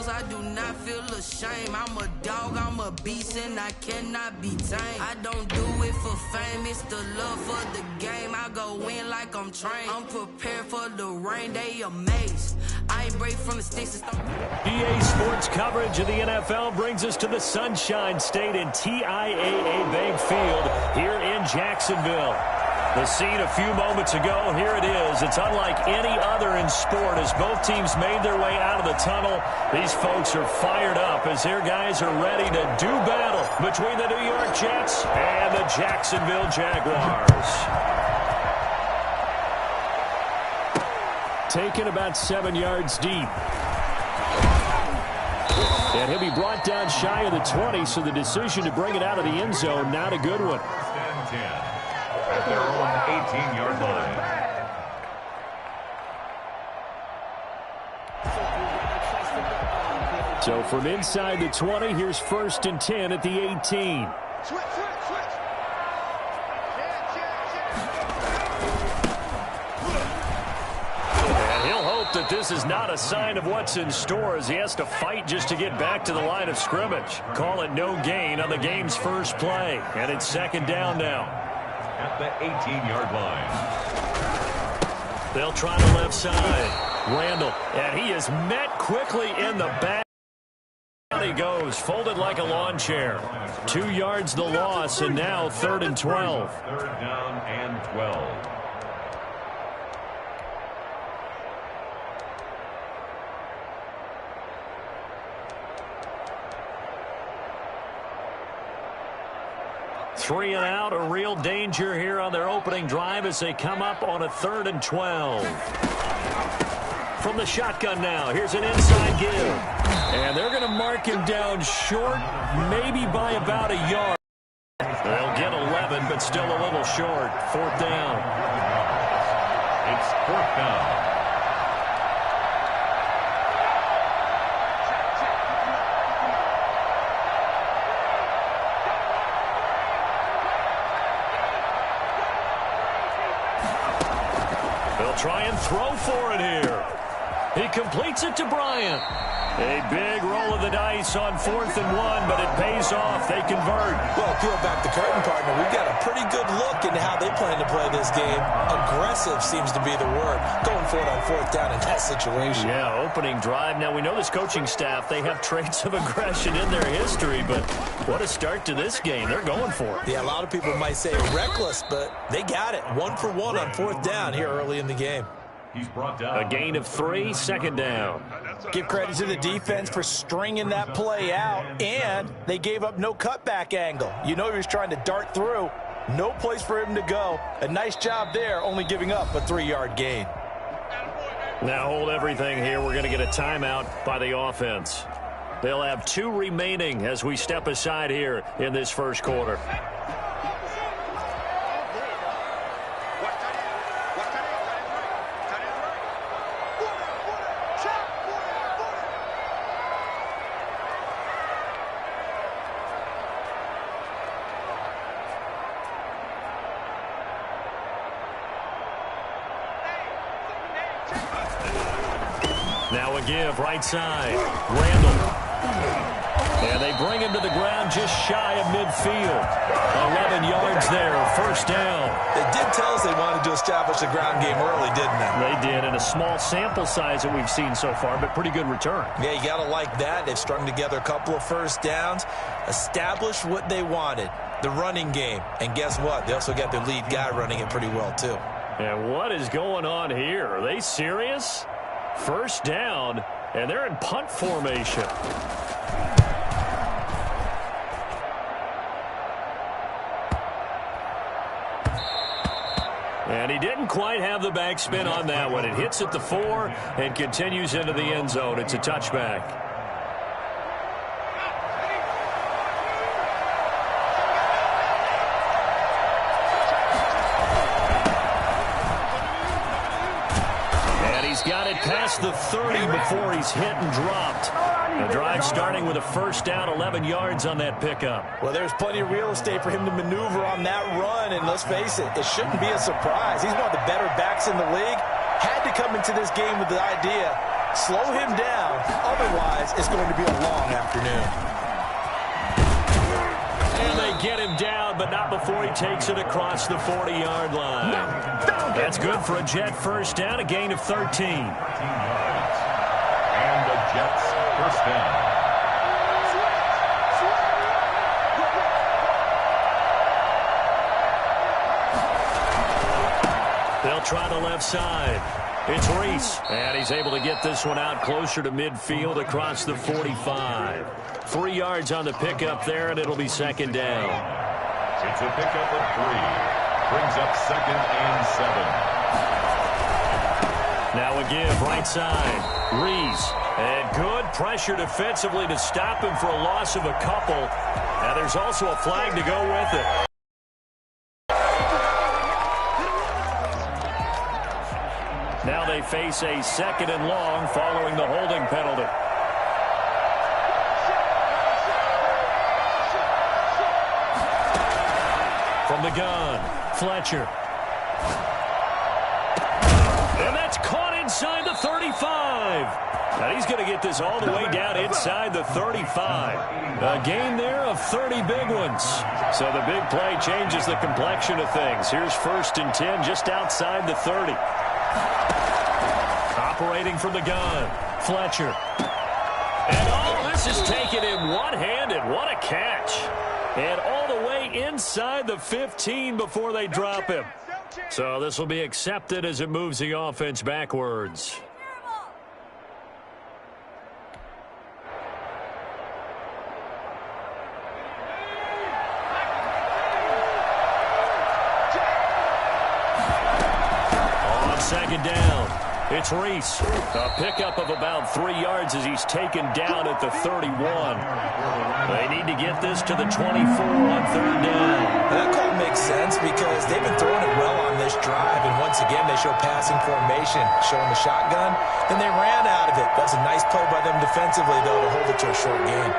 goals, I do not feel ashamed. I'm a dog, I'm a beast, and I cannot be tamed. I don't do it for fame, it's the love for the game. I go in like I'm trained. I'm prepared for the rain, they amazed. I ain't break from the sticks and start. EA Sports coverage of the NFL brings us to the Sunshine State and TIAA Bank Field here in Jacksonville. The scene a few moments ago, here it is. It's unlike any other in sport as both teams made their way out of the tunnel. These folks are fired up as their guys are ready to do battle between the New York Jets and the Jacksonville Jaguars. Taken about 7 yards deep. And he'll be brought down shy of the 20, so the decision to bring it out of the end zone, not a good one. At their own 18-yard line. So from inside the 20, here's 1st and 10 at the 18. And he'll hope that this is not a sign of what's in store as he has to fight just to get back to the line of scrimmage. Call it no gain on the game's first play. And it's 2nd down now. At the 18-yard line. They'll try the left side. Randall, and he is met quickly in the back. Down he goes, folded like a lawn chair. 2 yards the loss, and now 3rd and 12. 3rd down and 12. Three and out, a real danger here on their opening drive as they come up on a 3rd and 12. From the shotgun now, here's an inside give. And they're going to mark him down short, maybe by about a yard. They'll get 11, but still a little short. 4th down. It's 4th down. Try and throw for it here. He completes it to Bryant. A big roll of the dice on 4th and 1, but it pays off. They convert. Well, peel back the curtain, partner. We've got a pretty good look into how they plan to play this game. Aggressive seems to be the word. Going for it on 4th down in that situation. Yeah, opening drive. Now, we know this coaching staff, they have traits of aggression in their history, but what a start to this game. They're going for it. Yeah, a lot of people might say reckless, but they got it. 1 for 1 on 4th down here early in the game. He's brought down. A gain of 3, 2nd down. Give credit to the defense for stringing that play out, and they gave up no cutback angle. You know he was trying to dart through. No place for him to go. A nice job there, only giving up a 3-yard gain. Now hold everything here. We're going to get a timeout by the offense. They'll have 2 remaining as we step aside here in this first quarter. Now a give, right side. Randall. And they bring him to the ground just shy of midfield. 11 yards there, 1st down. They did tell us they wanted to establish the ground game early, didn't they? They did, in a small sample size that we've seen so far, but pretty good return. Yeah, you got to like that. They've strung together a couple of 1st downs, established what they wanted, the running game. And guess what? They also got their lead guy running it pretty well, too. And what is going on here? Are they serious? 1st down, and they're in punt formation. And he didn't quite have the backspin on that one. It hits at the 4 and continues into the end zone. It's a touchback. Got it past the 30 before he's hit and dropped. The drive starting with a 1st down, 11 yards on that pickup. Well, there's plenty of real estate for him to maneuver on that run, and let's face it, it shouldn't be a surprise. He's one of the better backs in the league. Had to come into this game with the idea Slow him down. Otherwise, it's going to be a long afternoon. And they get him down, but not before he takes it across the 40-yard line. That's good for a Jet first down, a gain of 13. 13 yards. And the Jets first down. They'll try the left side. It's Reese, and he's able to get this one out closer to midfield across the 45. 3 yards on the pickup there, and it'll be second down. It's a pickup of 3. Brings up 2nd and 7. Now a give right side. Reese, and good pressure defensively to stop him for a loss of a couple. Now there's also a flag to go with it. Now they face a 2nd and long following the holding penalty. From the gun, Fletcher. And that's caught inside the 35. And he's going to get this all the way down inside the 35. A gain there of 30 big ones. So the big play changes the complexion of things. Here's 1st and 10 just outside the 30. Operating from the gun, Fletcher. And all this is taken in one-handed. What a catch. And all the way inside the 15 before they drop him. So this will be accepted as it moves the offense backwards. On 2nd down. It's Reese. A pickup of about 3 yards as he's taken down at the 31. They need to get this to the 24 on 3rd down. That call makes sense because they've been throwing it well on this drive, and once again they show passing formation, showing the shotgun. Then they ran out of it. That's a nice play by them defensively, though, to hold it to a short gain.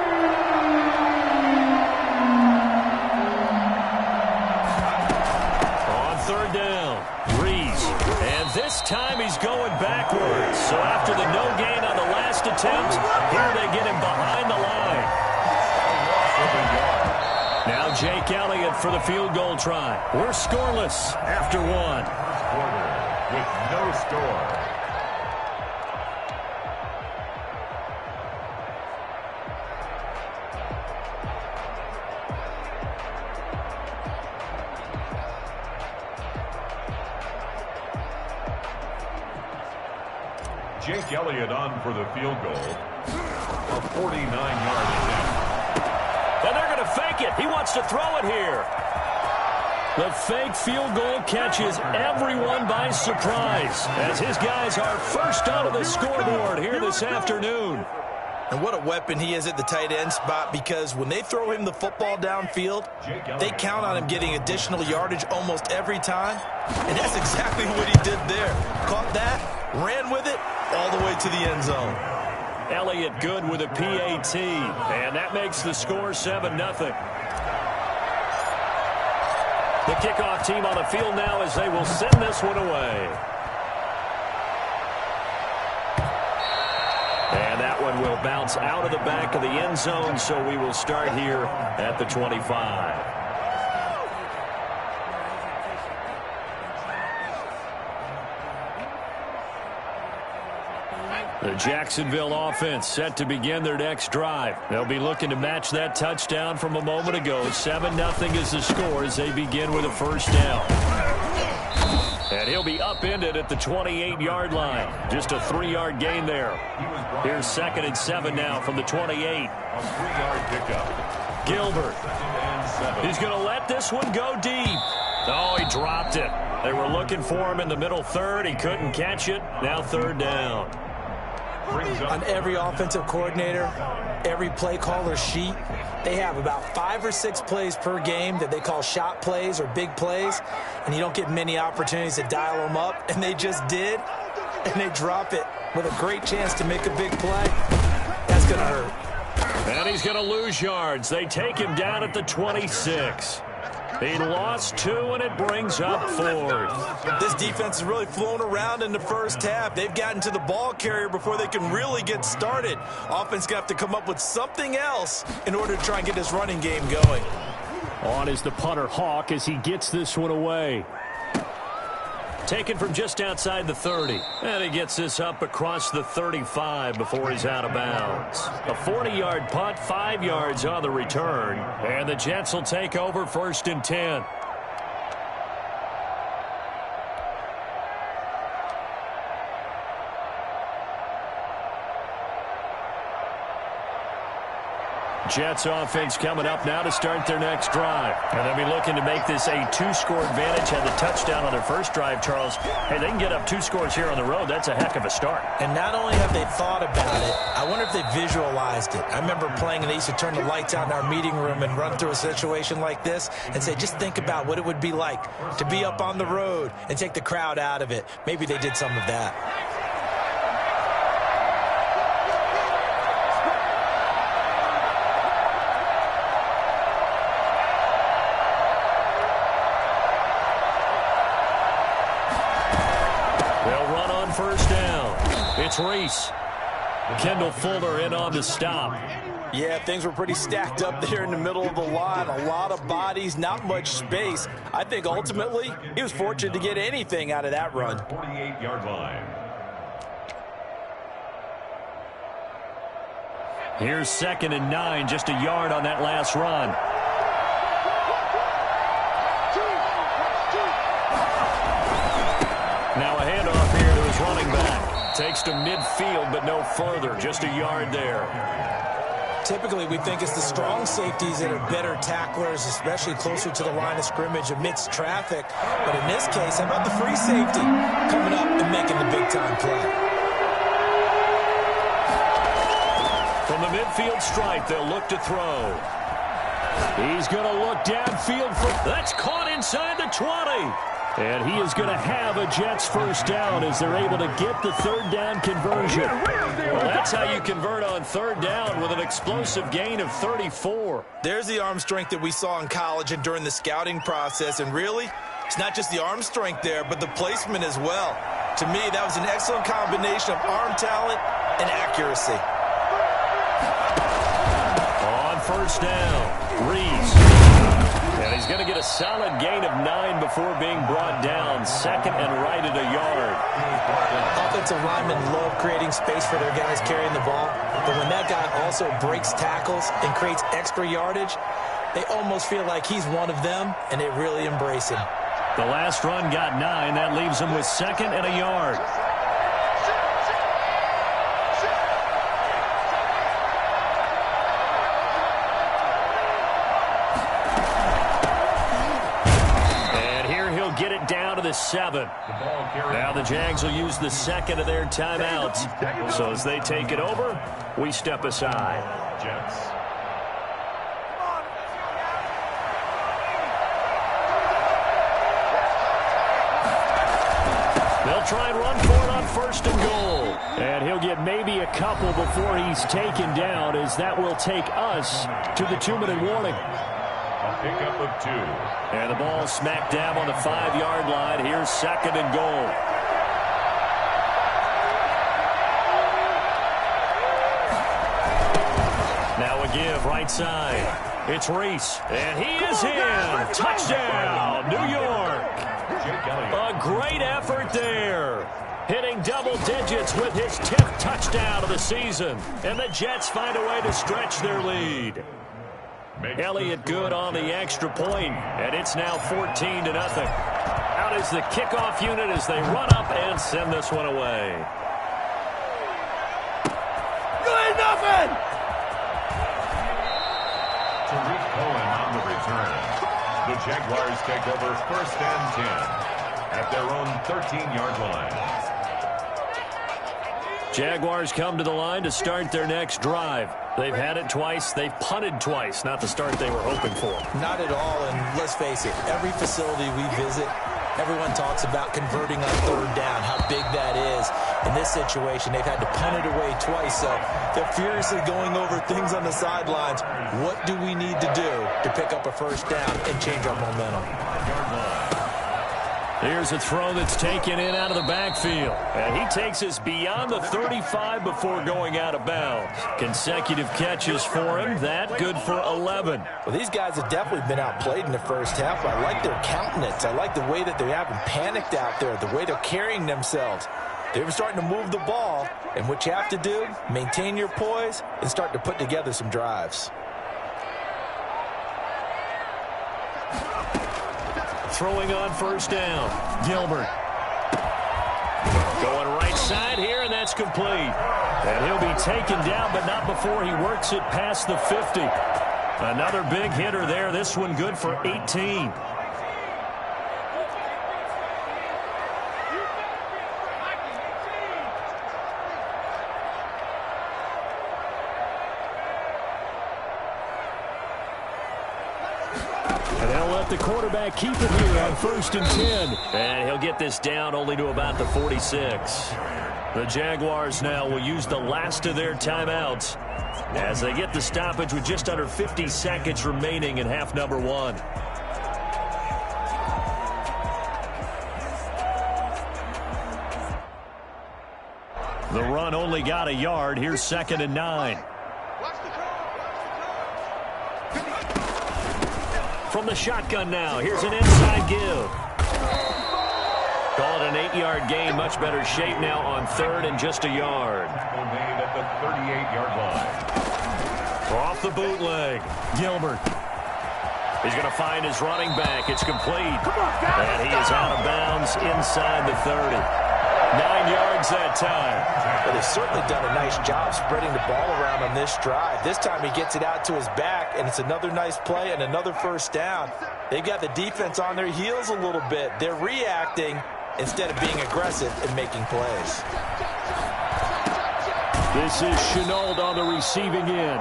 On 3rd down, Reese. And this time he's going backwards. So after the no gain on the last attempt, here they get him behind the line. Now Jake Elliott for the field goal try. We're scoreless after 1. Quarter with no score. Jake Elliott on for the field goal. A 49-yard attempt. And they're going to fake it. He wants to throw it here. The fake field goal catches everyone by surprise as his guys are first onto the scoreboard here this afternoon. And what a weapon he is at the tight end spot, because when they throw him the football downfield, they count on him getting additional yardage almost every time. And that's exactly what he did there. Caught that, ran with it, all the way to the end zone. Elliott good with a PAT, and that makes the score 7-0. The kickoff team on the field now as they will send this one away. And that one will bounce out of the back of the end zone, so we will start here at the 25. The Jacksonville offense set to begin their next drive. They'll be looking to match that touchdown from a moment ago. 7-0 is the score as they begin with a first down. And he'll be upended at the 28-yard line. Just a 3-yard gain there. Here's 2nd and 7 now from the 28. A 3-yard pickup. Gilbert. He's going to let this one go deep. Oh, he dropped it. They were looking for him in the middle third. He couldn't catch it. Now 3rd down. On every offensive coordinator, every play caller sheet, they have about 5 or 6 plays per game that they call shot plays or big plays, and you don't get many opportunities to dial them up, and they just did, and they drop it with a great chance to make a big play. That's going to hurt. And he's going to lose yards. They take him down at the 26. He lost 2, and it brings up 4th. This defense has really flown around in the first half. They've gotten to the ball carrier before they can really get started. Offense going to have to come up with something else in order to try and get this running game going. On is the punter, Hawk, as he gets this one away. Taken from just outside the 30. And he gets this up across the 35 before he's out of bounds. A 40-yard punt, 5 yards on the return. And the Jets will take over 1st and 10. Jets offense coming up now to start their next drive. And they'll be looking to make this a 2-score advantage. Had the touchdown on their first drive, Charles. Hey, they can get up 2 scores here on the road. That's a heck of a start. And not only have they thought about it, I wonder if they visualized it. I remember playing, and they used to turn the lights out in our meeting room and run through a situation like this and say, just think about what it would be like to be up on the road and take the crowd out of it. Maybe they did some of that. First down. It's Reese. Kendall Fuller in on the stop. Yeah, things were pretty stacked up there in the middle of the line. A lot of bodies, not much space. I think ultimately he was fortunate to get anything out of that run. 48-yard line. Here's 2nd and 9, just a yard on that last run. Now a handoff here to his running back. Takes to midfield, but no further. Just a yard there. Typically, we think it's the strong safeties that are better tacklers, especially closer to the line of scrimmage amidst traffic. But in this case, how about the free safety coming up and making the big-time play? From the midfield stripe, they'll look to throw. He's going to look downfield. That's caught inside the 20. And he is going to have a Jets first down as they're able to get the 3rd down conversion. Well, that's how you convert on 3rd down with an explosive gain of 34. There's the arm strength that we saw in college and during the scouting process. And really, it's not just the arm strength there, but the placement as well. To me, that was an excellent combination of arm talent and accuracy. On first down, Reese. And he's going to get a solid gain of 9 before being brought down. 2nd and right at a yard. Offensive linemen love creating space for their guys carrying the ball. But when that guy also breaks tackles and creates extra yardage, they almost feel like he's one of them, and they really embrace him. The last run got 9. That leaves him with 2nd and a yard. Get it down to the 7. Now the Jags will use the 2nd of their timeouts. So as they take it over, we step aside. Jets. They'll try and run for it on 1st and goal. And he'll get maybe a couple before he's taken down, as that will take us to the 2-minute warning. Pickup of 2. And the ball smack dab on the 5-yard line. Here's 2nd and goal. Now a give right side. It's Reese. And he is in. Touchdown, New York. A great effort there. Hitting double digits with his 10th touchdown of the season. And the Jets find a way to stretch their lead. Elliott good on the extra point, and it's now 14-0. Out is the kickoff unit as they run up and send this one away. Good nothing! Tariq Cohen on the return. The Jaguars take over 1st and 10 at their own 13-yard line. Jaguars come to the line to start their next drive. They've had it twice. They've punted twice. Not the start they were hoping for. Not at all, and let's face it, every facility we visit, everyone talks about converting on 3rd down, how big that is. In this situation, they've had to punt it away twice, so they're furiously going over things on the sidelines. What do we need to do to pick up a first down and change our momentum? Here's a throw that's taken in out of the backfield. And he takes us beyond the 35 before going out of bounds. Consecutive catches for him. That good for 11. Well, these guys have definitely been outplayed in the first half. I like their countenance. I like the way that they haven't panicked out there, the way they're carrying themselves. They're starting to move the ball. And what you have to do, maintain your poise and start to put together some drives. Throwing on first down. Gilbert. Going right side here, and that's complete. And he'll be taken down, but not before he works it past the 50. Another big hitter there. This one good for 18. And they'll let the quarterback keep it here on 1st and 10. And he'll get this down only to about the 46. The Jaguars now will use the last of their timeouts as they get the stoppage with just under 50 seconds remaining in half number 1. The run only got a yard. Here's 2nd and 9. From the shotgun now, here's an inside give. Call it an 8-yard gain, much better shape now on 3rd and just a yard. Made at the 38-yard line. Off the bootleg, Gilbert. He's going to find his running back. It's complete. And he is out of bounds inside the 30. 9 yards that time. Well, they've certainly done a nice job spreading the ball around on this drive. This time he gets it out to his back, and it's another nice play and another first down. They've got the defense on their heels a little bit. They're reacting instead of being aggressive and making plays. This is Shenault on the receiving end.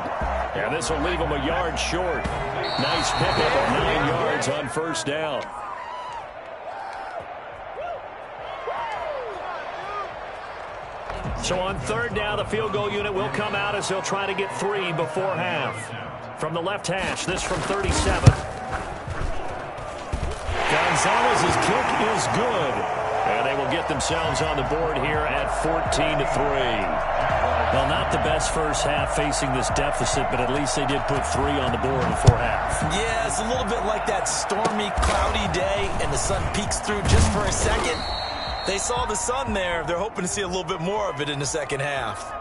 And this will leave him a yard short. Nice pickup of 9 yards on first down. So on 3rd down, the field goal unit will come out as they'll try to get 3 before half. From the left hash, this from 37. Gonzalez's kick is good. And they will get themselves on the board here at 14-3. Well, not the best first half facing this deficit, but at least they did put 3 on the board before half. Yeah, it's a little bit like that stormy, cloudy day, and the sun peeks through just for a second. They saw the sun there. They're hoping to see a little bit more of it in the second half.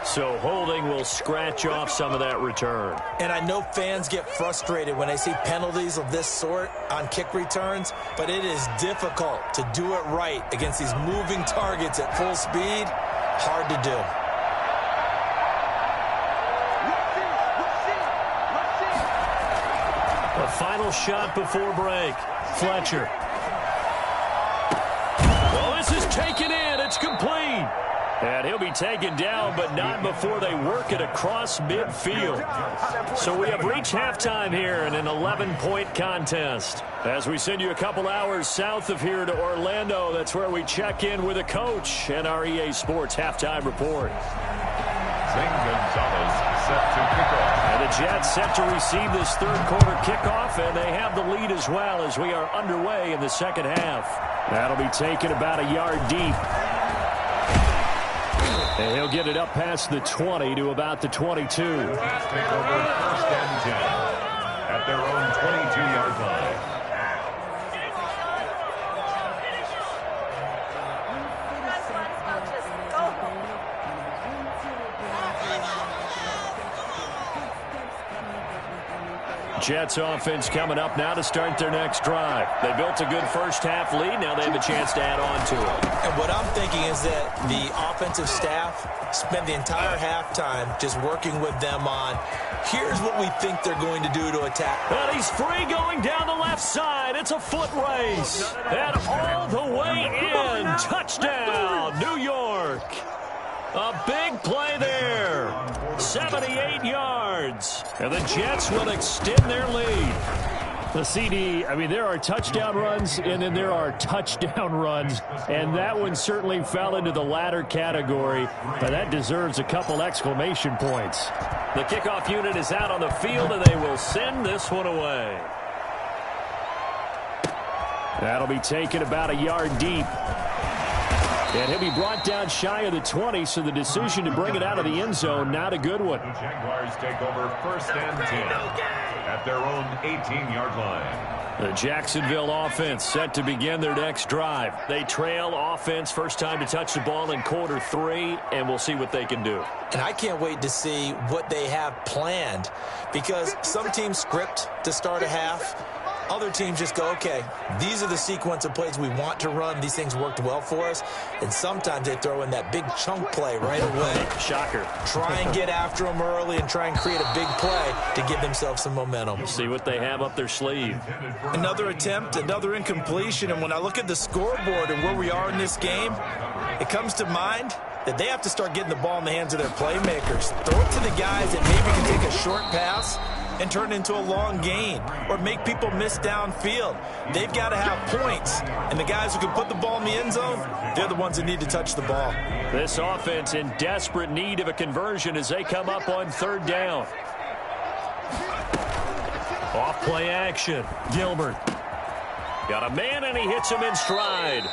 So holding will scratch off some of that return. And I know fans get frustrated when they see penalties of this sort on kick returns, but it is difficult to do it right against these moving targets at full speed. Hard to do. A final shot before break. Fletcher. Well, this is taken in. It's complete. And he'll be taken down, but not before they work it across midfield. So we have reached halftime here in an 11-point contest. As we send you a couple hours south of here to Orlando, that's where we check in with a coach and our EA Sports halftime report. Zane Gonzalez set to kick off. And the Jets set to receive this third-quarter kickoff, and they have the lead as well as we are underway in the second half. That'll be taken about a yard deep. And he'll get it up past the 20 to about the 22. Take over 1st and 10 at their own 22-yard line. Jets offense coming up now to start their next drive. They built a good first half lead. Now they have a chance to add on to it. And what I'm thinking is that the offensive staff spent the entire halftime just working with them on, here's what we think they're going to do to attack. And he's free going down the left side. It's a foot race. And all the way in. Touchdown, New York. A big play there. 78 yards. And the Jets will extend their lead. The CD, I mean, there are touchdown runs, and then there are touchdown runs, and that one certainly fell into the latter category, but that deserves a couple exclamation points. The kickoff unit is out on the field, and they will send this one away. That'll be taken about a yard deep. And he'll be brought down shy of the 20, so the decision to bring it out of the end zone, not a good one. The Jaguars take over 1st and 10 at their own 18-yard line. The Jacksonville offense set to begin their next drive. They trail offense, first time to touch the ball in quarter 3, and we'll see what they can do. And I can't wait to see what they have planned, because some teams script to start a half. Other teams just go, okay, these are the sequence of plays we want to run. These things worked well for us. And sometimes they throw in that big chunk play right away. Shocker. Try and get after them early and try and create a big play to give themselves some momentum. See what they have up their sleeve. Another attempt, another incompletion. And when I look at the scoreboard and where we are in this game, it comes to mind that they have to start getting the ball in the hands of their playmakers. Throw it to the guys that maybe can take a short pass and turn it into a long gain or make people miss downfield. They've got to have points, and the guys who can put the ball in the end zone, they're the ones that need to touch the ball. This offense in desperate need of a conversion as they come up on 3rd down. Off play action. Gilbert. Got a man, and he hits him in stride.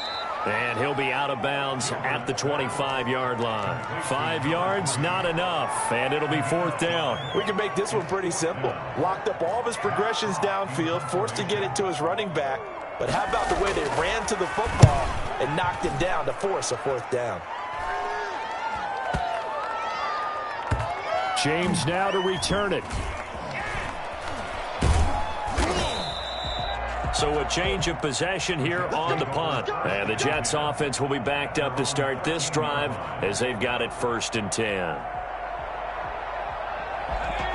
And he'll be out of bounds at the 25-yard line. 5 yards, not enough, and it'll be 4th down. We can make this one pretty simple. Locked up all of his progressions downfield, forced to get it to his running back. But how about the way they ran to the football and knocked him down to force a 4th down? James now to return it. So a change of possession here on the punt. And the Jets offense will be backed up to start this drive as they've got it 1st and 10.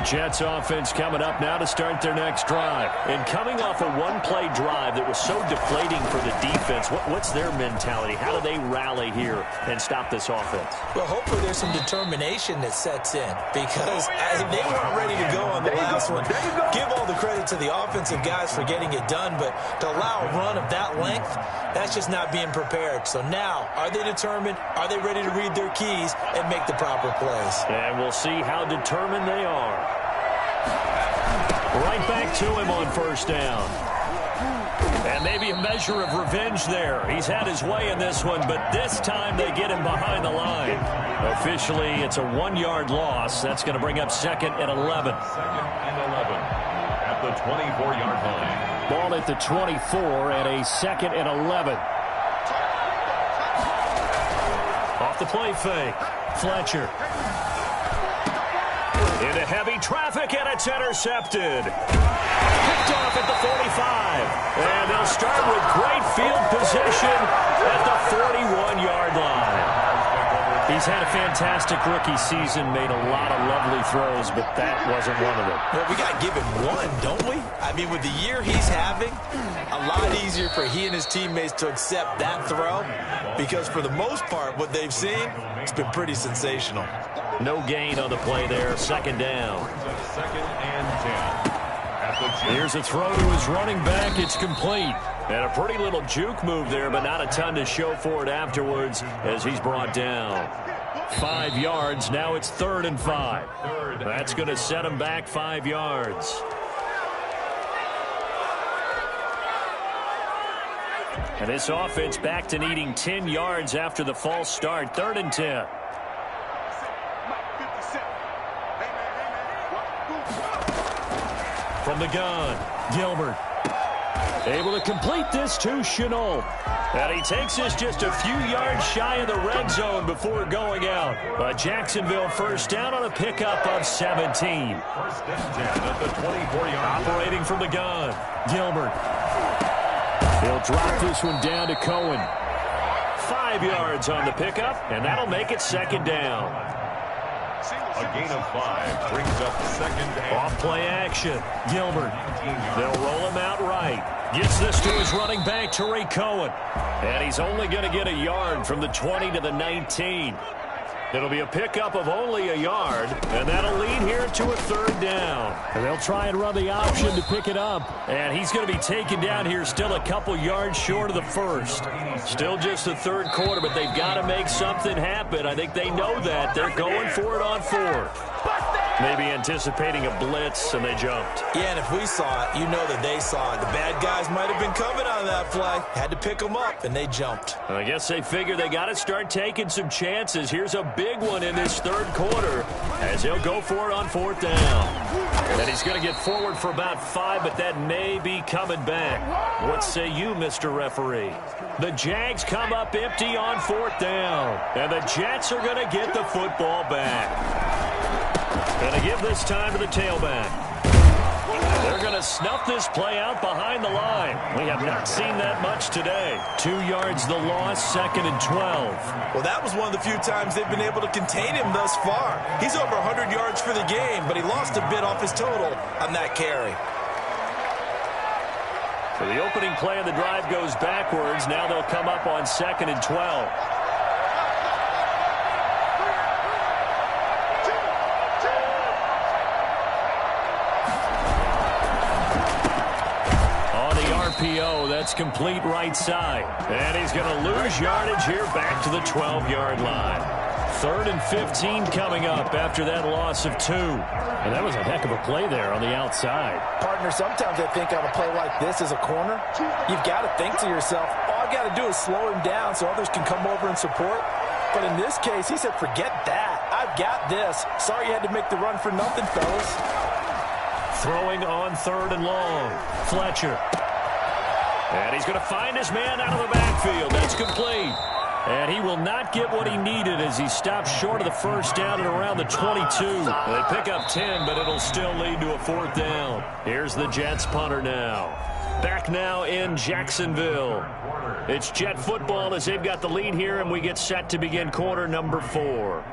Jets offense coming up now to start their next drive. And coming off a one-play drive that was so deflating for the defense, what's their mentality? How do they rally here and stop this offense? Well, hopefully there's some determination that sets in, because they weren't ready to go on the last one. Give all the credit to the offensive guys for getting it done, but to allow a run of that length, that's just not being prepared. So now, are they determined? Are they ready to read their keys and make the proper plays? And we'll see how determined they are. Right back to him on 1st down. And maybe a measure of revenge there. He's had his way in this one, but this time they get him behind the line. Officially, it's a 1-yard loss. That's going to bring up 2nd and 11. 2nd and 11 at the 24-yard line. Ball at the 24 and a 2nd and 11. Off the play fake. Fletcher. Into heavy traffic, and it's intercepted. Picked off at the 45. And they'll start with great field position at the 41-yard line. He's had a fantastic rookie season, made a lot of lovely throws, but that wasn't one of them. Well, we got to give him one, don't we? I mean, with the year he's having, a lot easier for he and his teammates to accept that throw, because for the most part, what they've seen, it's been pretty sensational. No gain on the play there, 2nd down. 2nd and 10. Here's a throw to his running back. It's complete. And a pretty little juke move there, but not a ton to show for it afterwards as he's brought down. 5 yards. Now it's 3rd and 5. That's going to set him back 5 yards. And this offense back to needing 10 yards after the false start. 3rd and 10. From the gun, Gilbert. Able to complete this to Shenault. And he takes this just a few yards shy of the red zone before going out. But Jacksonville 1st down on a pickup of 17. 1st and 10 at the 24-yard. Operating from the gun, Gilbert. He'll drop this one down to Cohen. 5 yards on the pickup, and that'll make it 2nd down. A gain of 5 brings up 2nd and off play action. Gilbert. They'll roll him out right. Gets this to his running back, Tariq Cohen. And he's only going to get a yard from the 20 to the 19. It'll be a pickup of only a yard, and that'll lead here to a third down. And they'll try and run the option to pick it up. And he's going to be taken down here still a couple yards short of the first. Still just the third quarter, but they've got to make something happen. I think they know that. They're going for it on fourth. Maybe anticipating a blitz, and they jumped. Yeah, and if we saw it, you know that they saw it. The bad guys might have been coming on that play. Had to pick them up, and they jumped. I guess they figure they got to start taking some chances. Here's a big one in this third quarter as he'll go for it on fourth down. And he's going to get forward for about 5, but that may be coming back. What say you, Mr. Referee? The Jags come up empty on fourth down, and the Jets are going to get the football back. Going to give this time to the tailback. They're going to snuff this play out behind the line. We have not seen that much today. 2 yards the loss, 2nd and 12. Well, that was one of the few times they've been able to contain him thus far. He's over 100 yards for the game, but he lost a bit off his total on that carry. So the opening play of the drive goes backwards. Now they'll come up on 2nd and 12. That's complete right side. And he's going to lose yardage here back to the 12-yard line. 3rd and 15 coming up after that loss of 2. And that was a heck of a play there on the outside. Partner, sometimes I think on a play like this as a corner, you've got to think to yourself, all I got to do is slow him down so others can come over and support. But in this case, he said, forget that. I've got this. Sorry you had to make the run for nothing, fellas. Throwing on 3rd and long. Fletcher. And he's going to find his man out of the backfield. That's complete. And he will not get what he needed as he stops short of the first down at around the 22. They pick up 10, but it'll still lead to a 4th down. Here's the Jets punter now. Back now in Jacksonville. It's Jet football as they've got the lead here, and we get set to begin quarter number 4.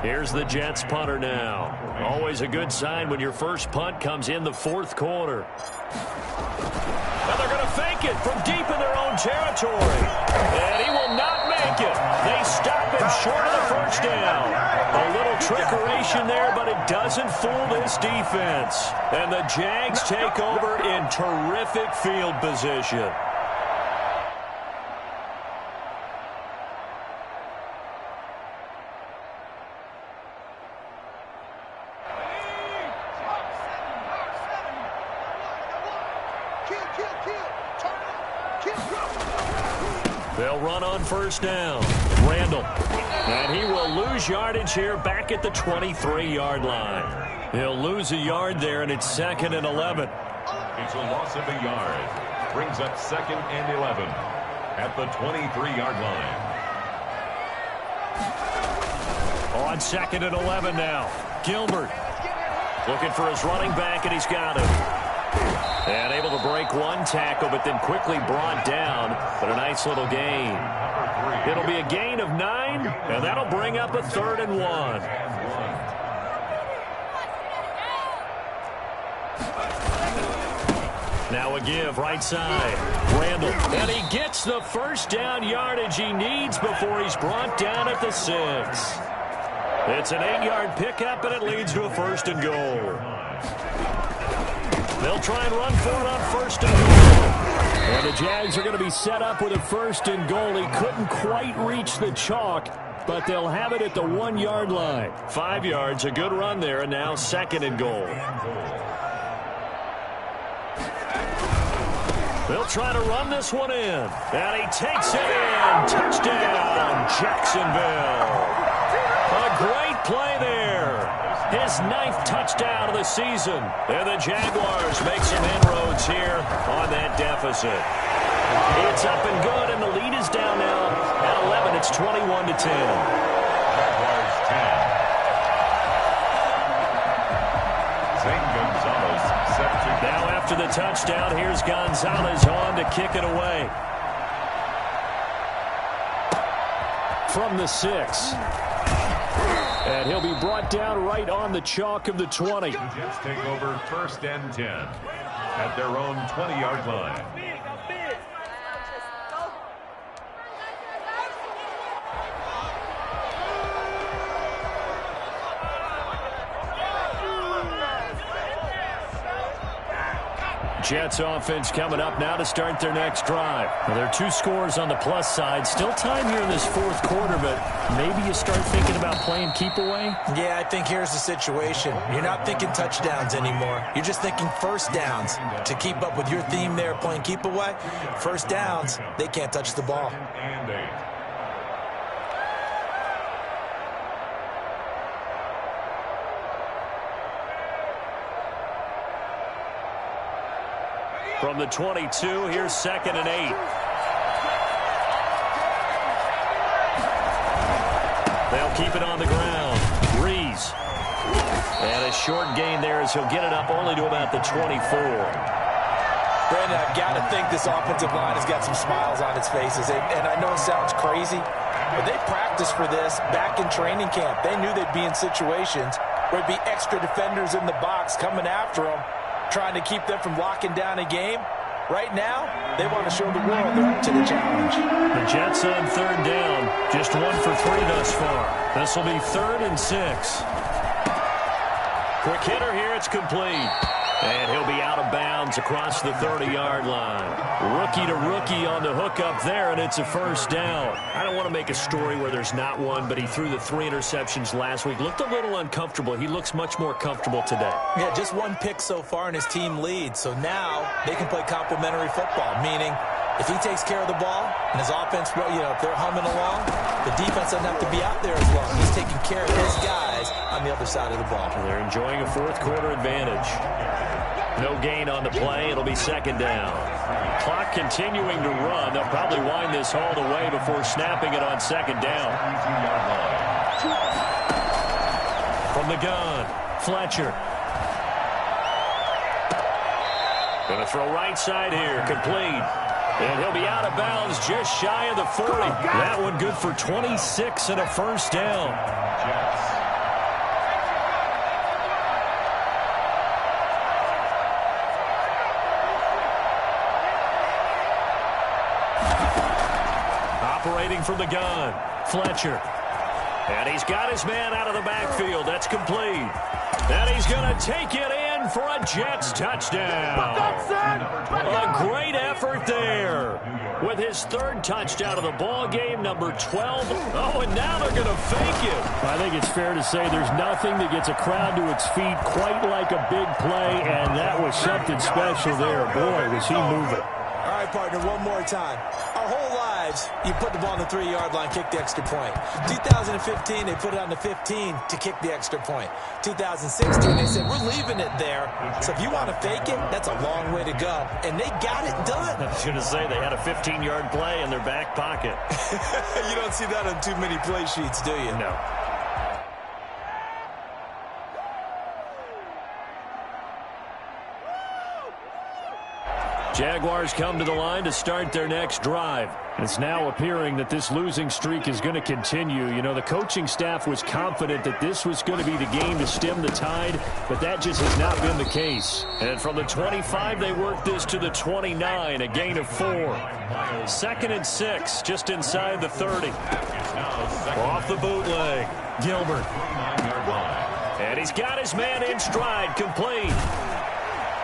Here's the Jets punter now. Always a good sign when your first punt comes in the 4th quarter. And they're going to fake it from deep in their own territory. And he will not make it. They stop him short of the first down. A little trickeration there, but it doesn't fool this defense. And the Jags take over in terrific field position. They'll run on first down. Randall. And he will lose yardage here back at the 23-yard line. He'll lose a yard there, and it's 2nd and 11. It's a loss of a yard. Brings up 2nd and 11 at the 23-yard line. On 2nd and 11 now. Gilbert looking for his running back, and he's got him. And able to break one tackle, but then quickly brought down. But a nice little gain. It'll be a gain of 9, and that'll bring up a 3rd and 1. Now a give right side. Randall. And he gets the first down yardage he needs before he's brought down at the 6. It's an 8-yard pickup, and it leads to a 1st and goal. They'll try and run for it on 1st and goal. And the Jags are going to be set up with a 1st and goal. He couldn't quite reach the chalk, but they'll have it at the 1-yard line. 5 yards, a good run there, and now 2nd and goal. They'll try to run this one in. And he takes it in. Touchdown, Jacksonville. A great play there. His 9th touchdown of the season. And the Jaguars make some inroads here on that deficit. It's up and good, and the lead is down now at 11. It's 21-10. Jaguars 10. Zane Gonzalez set to... Now after the touchdown, here's Gonzalez on to kick it away. From the 6. And he'll be brought down right on the chalk of the 20. The Jets take over 1st and 10 at their own 20-yard line. Jets offense coming up now to start their next drive. Well, there are 2 scores on the plus side. Still time here in this fourth quarter, but maybe you start thinking about playing keep away? Yeah, I think here's the situation. You're not thinking touchdowns anymore. You're just thinking first downs. To keep up with your theme there, playing keep away, first downs, they can't touch the ball. From the 22, here's 2nd and 8. They'll keep it on the ground. Rees. And a short gain there as he'll get it up only to about the 24. Brandon, I've got to think this offensive line has got some smiles on its faces. And I know it sounds crazy, but they practiced for this back in training camp. They knew they'd be in situations where there'd be extra defenders in the box coming after them, trying to keep them from locking down a game. Right now, they want to show the world they're up to the challenge. The Jets on 3rd down, just 1 for 3 thus far. This will be 3rd and 6. Quick hitter here, it's complete. And he'll be out of bounds across the 30-yard line. Rookie to rookie on the hookup there, and it's a first down. I don't want to make a story where there's not one, but he threw the 3 interceptions last week. Looked a little uncomfortable. He looks much more comfortable today. Yeah, just 1 pick so far, and his team leads. So now they can play complementary football, meaning if he takes care of the ball and his offense, if they're humming along, the defense doesn't have to be out there as long. He's taking care of his guys on the other side of the ball. They're enjoying a fourth quarter advantage. No gain on the play. It'll be 2nd down. Clock continuing to run. They'll probably wind this all the way before snapping it on 2nd down. From the gun, Fletcher. Going to throw right side here. Complete. And he'll be out of bounds just shy of the 40. That one good for 26 and a first down. Operating from the gun, Fletcher. And he's got his man out of the backfield. That's complete. And he's going to take it in for a Jets touchdown. A great effort there. With his 3rd touchdown of the ball game, number 12. Oh, and now they're going to fake it. I think it's fair to say there's nothing that gets a crowd to its feet quite like a big play, and that was something special there. Boy, was he moving. All right, partner, one more time. Our whole lives, you put the ball on the 3-yard line, kick the extra point. 2015, they put it on the 15 to kick the extra point. 2016, they said, we're leaving it there. So if you want to fake it, that's a long way to go. And they got it done. I was going to say, they had a 15-yard play in their back pocket. You don't see that on too many play sheets, do you? No. Jaguars come to the line to start their next drive. It's now appearing that this losing streak is going to continue. You know, the coaching staff was confident that this was going to be the game to stem the tide, but that just has not been the case. And from the 25, they worked this to the 29, a gain of 4. 2nd and 6, just inside the 30. Off the bootleg, Gilbert. And he's got his man in stride, complete.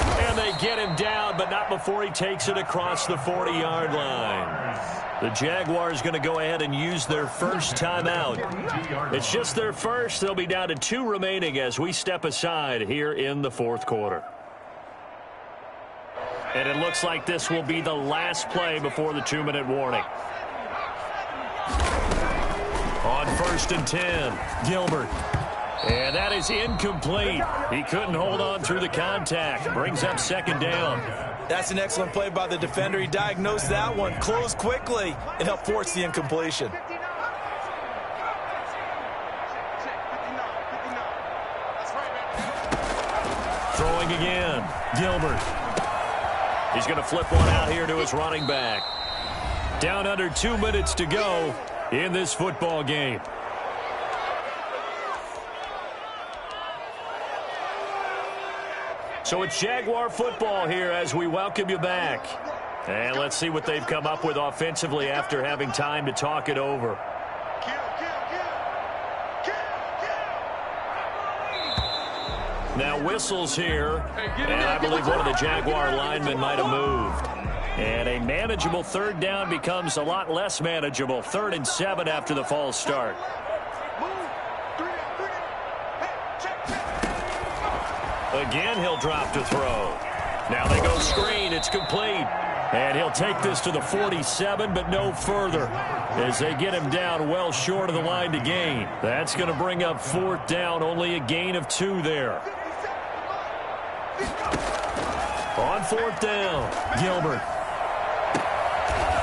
And they get him down, but not before he takes it across the 40-yard line. The Jaguars going to go ahead and use their first timeout. It's just their first. They'll be down to 2 remaining as we step aside here in the fourth quarter. And it looks like this will be the last play before the 2-minute warning. On 1st and 10, Gilbert. And that is incomplete. He couldn't hold on through the contact. Brings up 2nd down. That's an excellent play by the defender. He diagnosed that one, closed quickly, and helped force the incompletion. Throwing again, Gilbert. He's going to flip one out here to his running back. Down under 2 minutes to go in this football game. So it's Jaguar football here as we welcome you back. And let's see what they've come up with offensively after having time to talk it over. Now whistles here, and I believe one of the Jaguar linemen might have moved. And a manageable third down becomes a lot less manageable. 3rd and 7 after the false start. Again, he'll drop to throw. Now they go screen. It's complete. And he'll take this to the 47, but no further, as they get him down well short of the line to gain. That's going to bring up 4th down, only a gain of 2 there. On 4th down, Gilbert.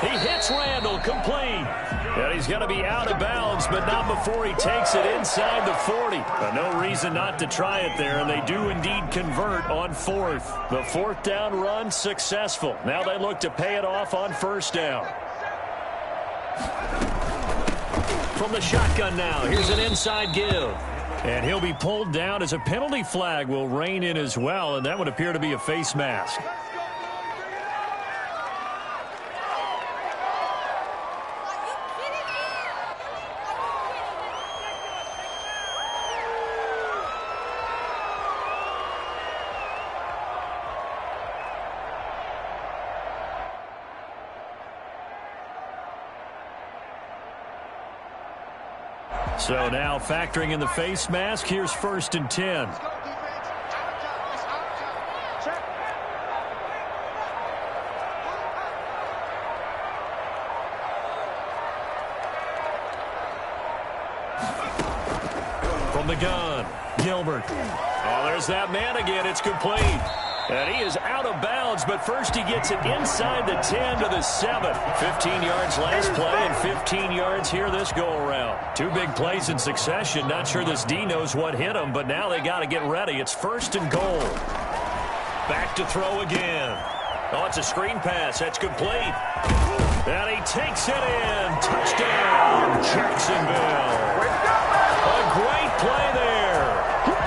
He hits Randall, complete. And he's going to be out of bounds, but not before he takes it inside the 40. But no reason not to try it there, and they do indeed convert on 4th. The 4th down run successful. Now they look to pay it off on 1st down. From the shotgun now, here's an inside give. And he'll be pulled down as a penalty flag will rein in as well, and that would appear to be a face mask. So now factoring in the face mask, here's 1st and 10. From the gun, Gilbert. Oh, there's that man again. It's complete. And he is out of bounds, but first he gets it inside the 10 to the 7. 15 yards last play and 15 yards here this go-around. 2 big plays in succession. Not sure this D knows what hit him, but now they got to get ready. It's 1st and goal. Back to throw again. Oh, it's a screen pass. That's complete. And he takes it in. Touchdown, Jacksonville. A great play there.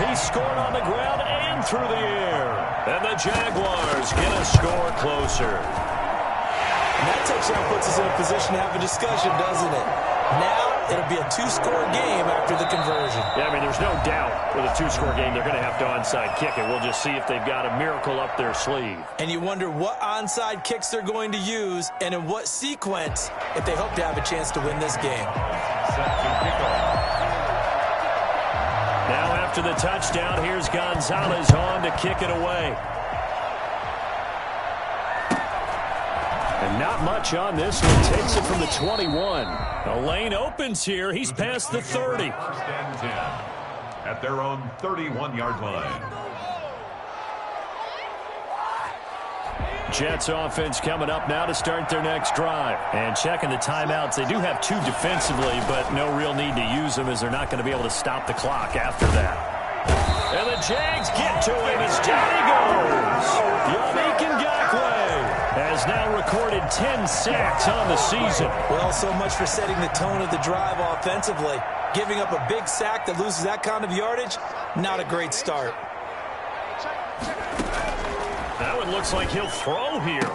He scored on the ground and through the air. And the Jaguars get a score closer. And that touchdown puts us in a position to have a discussion, doesn't it? Now it'll be a 2-score game after the conversion. Yeah, I mean, there's no doubt with a 2-score game they're going to have to onside kick it. We'll just see if they've got a miracle up their sleeve. And you wonder what onside kicks they're going to use and in what sequence if they hope to have a chance to win this game. Now after the touchdown, here's Gonzalez on to kick it away. And not much on this one. Takes it from the 21. The lane opens here. He's past the 30. 1st and 10 at their own 31-yard line. Jets offense coming up now to start their next drive. And checking the timeouts. They do have 2 defensively, but no real need to use them as they're not going to be able to stop the clock after that. And the Jags get to him as down he goes. Yannick Ngakoue has now recorded 10 sacks on the season. Well, so much for setting the tone of the drive offensively. Giving up a big sack that loses that kind of yardage, not a great start. That one looks like he'll throw here.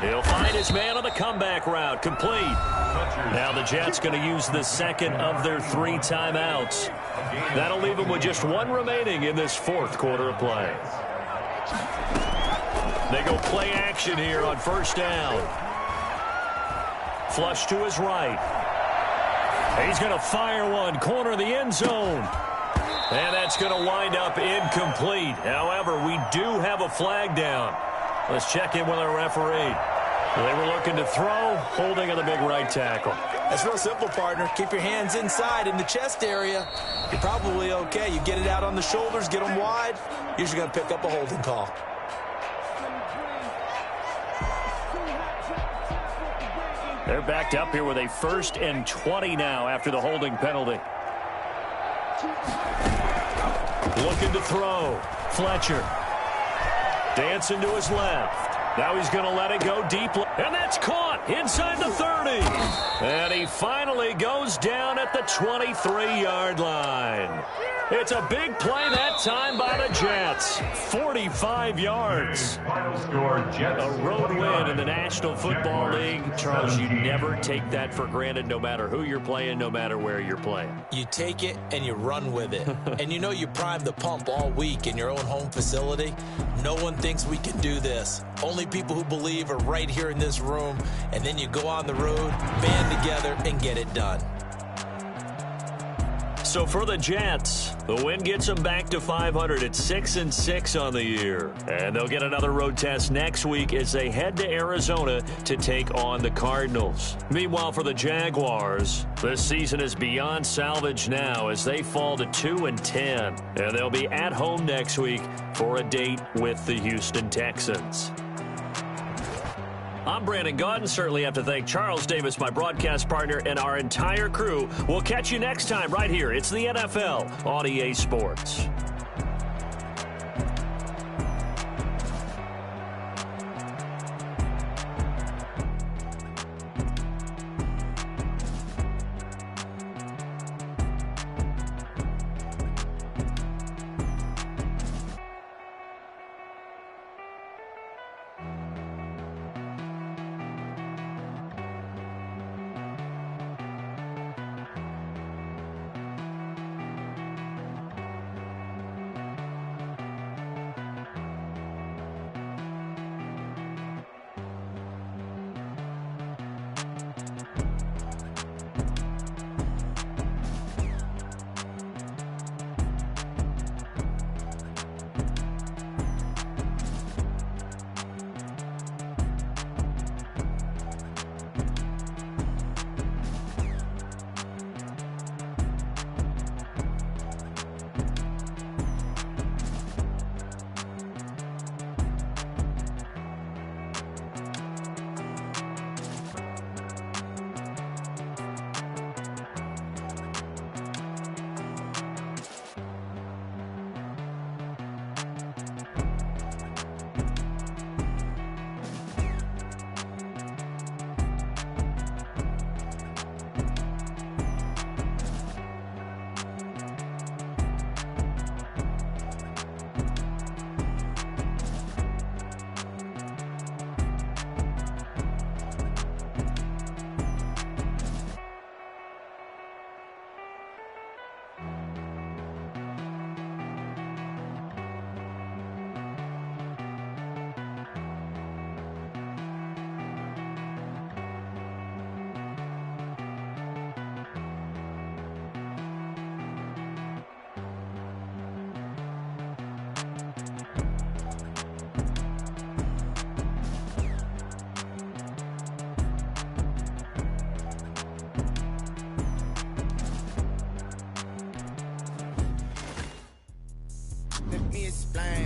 He'll find his man on the comeback route. Complete. Now the Jets going to use the second of their 3 timeouts. That'll leave them with just 1 remaining in this 4th quarter of play. They go play action here on 1st down. Flush to his right. He's going to fire one. Corner of the end zone. And that's going to wind up incomplete. However, we do have a flag down. Let's check in with our referee. They were looking to throw, holding on the big right tackle. That's real simple, partner. Keep your hands inside in the chest area. You're probably okay. You get it out on the shoulders, get them wide. Usually going to pick up a holding call. They're backed up here with a 1st and 20 now after the holding penalty. Looking to throw. Fletcher. Dancing to his left. Now he's going to let it go deep. And that's caught. inside the 30. And he finally goes down at the 23-yard line. It's a big play that time by the Jets. 45 yards. Final score, Jets. A road win in the National Football League. Charles, you never take that for granted, no matter who you're playing, no matter where you're playing. You take it and you run with it. And you know you primed the pump all week in your own home facility. No one thinks we can do this. Only people who believe are right here in this room. And then you go on the road, band together, and get it done. So for the Jets, the win gets them back to 500 at 6-6 on the year. And they'll get another road test next week as they head to Arizona to take on the Cardinals. Meanwhile, for the Jaguars, this season is beyond salvage now as they fall to 2-10. And they'll be at home next week for a date with the Houston Texans. I'm Brandon Gaudin. Certainly have to thank Charles Davis, my broadcast partner, and our entire crew. We'll catch you next time right here. It's the NFL on EA Sports.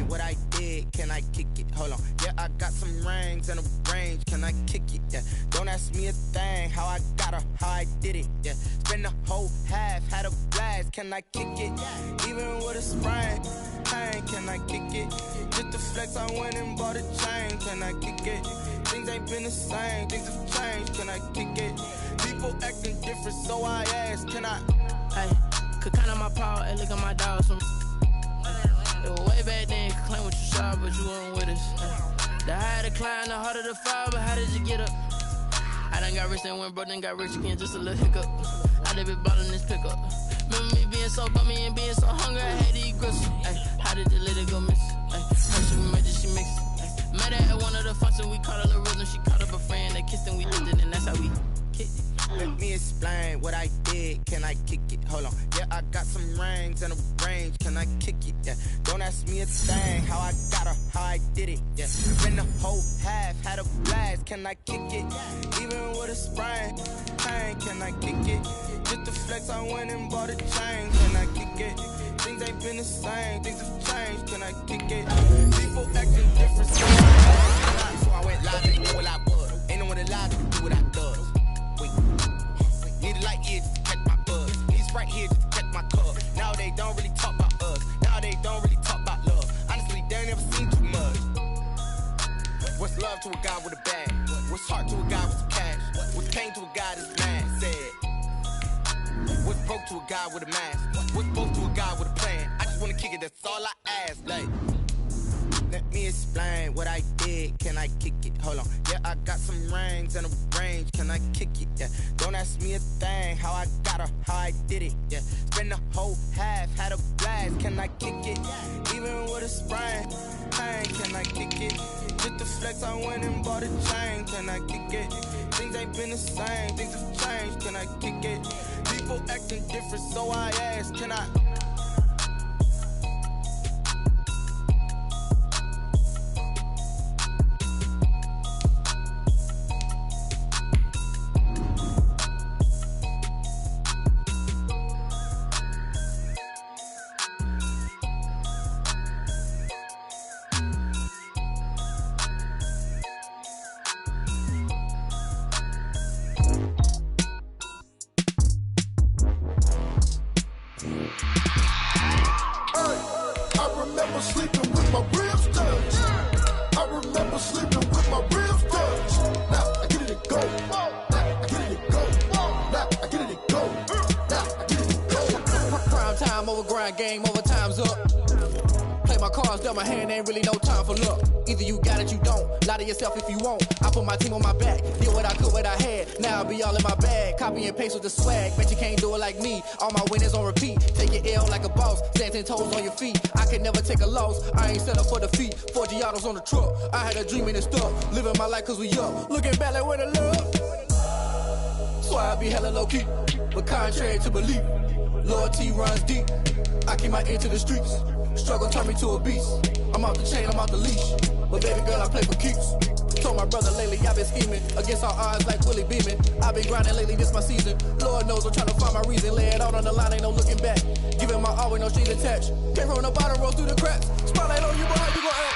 What I did, can I kick it? Hold on. Yeah, I got some rings and a range. Can I kick it? Yeah. Don't ask me a thing. How I got her, how I did it. Yeah. Spend the whole half, had a blast. Can I kick it? Even with a sprain, pain. Can I kick it? Just to flex, I went and bought a chain. Can I kick it? Things ain't been the same. Things have changed. Can I kick it? People acting different, so I asked. Can I? Hey, could count on my power and look at my dogs from. Way back then, could claim what you saw, but you weren't with us. The higher the climb, the harder the fall, but how did you get up? I done got rich and went broke, then got rich again, just a little hiccup. I done been ballin' this pickup. Remember me being so bummy and being so hungry, I had to eat grits. How did the lady go miss? How she made it, she mixed it. Met her at one of the functions, we caught her the rhythm. She caught up a friend, they kissed and we lived it, and that's how we kicked it. Let me explain what I did. Can I kick it? Hold on. Yeah, I got some rings and a range. Can I kick it? Yeah. Don't ask me a thing. How I got her, how I did it. Yeah. Spend the whole half, had a blast. Can I kick it? Even with a sprain, pain. Can I kick it? Just to flex, I went and bought a chain. Can I kick it? Things ain't been the same. Things have changed. Can I kick it? People acting different. So I went live and knew what I was. Ain't no one alive to do what I does. Need a light here just to catch my buzz. Need Sprite here just to catch my cup. Now they don't really talk about us. Now they don't really talk about love. Honestly, they ain't never seen too much. What's love to a guy with a bag? What's heart to a guy with some cash? What came to a guy that's mad, said. What's broke to a guy with a mask? What's broke to a guy with a plan? I just wanna kick it, that's all I ask, like. Let me explain what I did. Can I kick it? Hold on. Yeah, I got some rings and a range. Can I kick it? Yeah. Don't ask me a thing. How I got her, how I did it. Yeah. Spend the whole half, had a blast. Can I kick it? Even with a sprain. Pain, can I kick it? Just the flex, I went and bought a chain. Can I kick it? Things ain't been the same. Things have changed. Can I kick it? People acting different, so I ask. Can I? Game over, time's up. Play my cards, dealt my hand, ain't really no time for luck. Either you got it, you don't. Lie to yourself if you won't. I put my team on my back, did what I could, what I had. Now I'll be all in my bag, copy and paste with the swag. Bet you can't do it like me. All my winners on repeat. Take your L like a boss, stand 10 toes on your feet. I can never take a loss, I ain't set up for defeat. 4 Giottos on the truck, I had a dream and it stuck. Living my life cause we up, looking back like where the love. So I be hella low key, but contrary to belief, loyalty runs deep. I keep my ear to the streets. Struggle turned me to a beast. I'm off the chain, I'm off the leash. But baby girl, I play for keeps. Told my brother lately, I've been scheming against all odds like Willie Beeman. I've been grinding lately, this my season. Lord knows I'm trying to find my reason. Lay it out on the line, ain't no looking back. Giving my all with no strings attached. Came from the bottom, roll through the cracks. Spotlight on you, but how you gon' act?